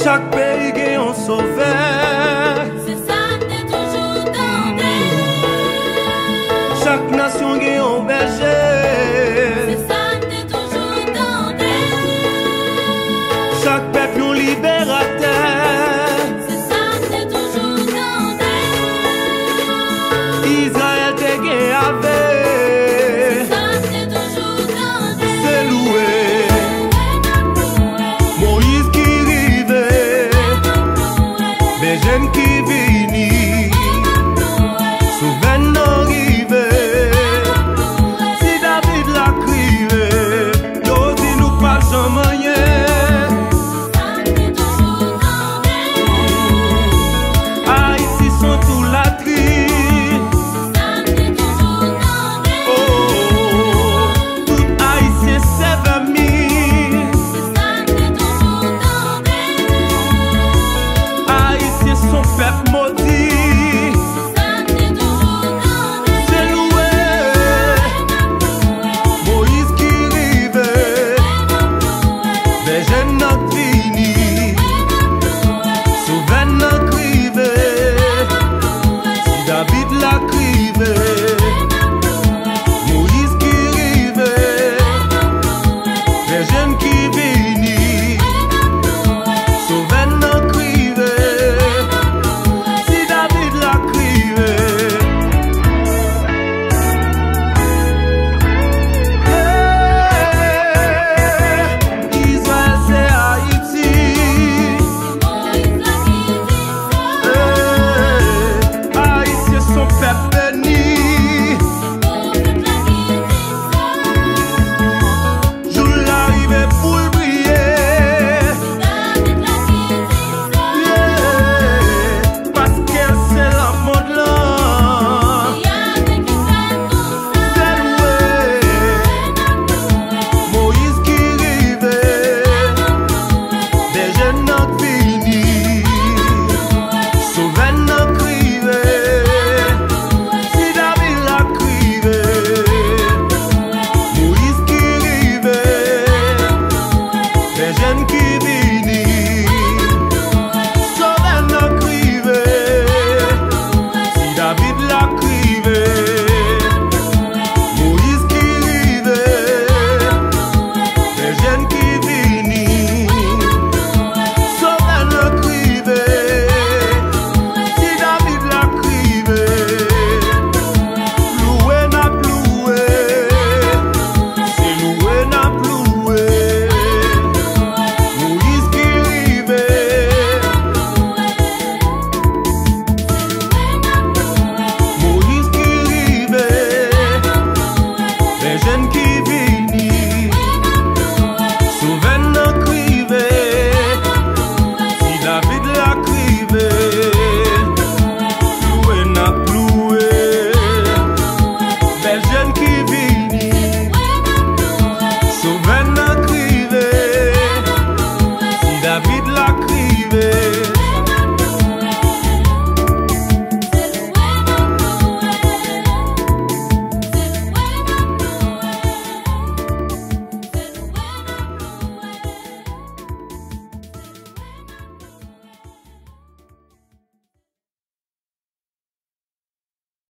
Chaque pays gagne un sauveur. C'est ça, t'es toujours tenté. Chaque nation gagne un berger. C'est ça, t'es toujours tenté. Chaque peuple un libérateur. C'est ça, t'es toujours tenté. Israël te gagne avec. C'est ça, t'es toujours tenté. C'est loué. Moïse qui rive. Les jeunes qui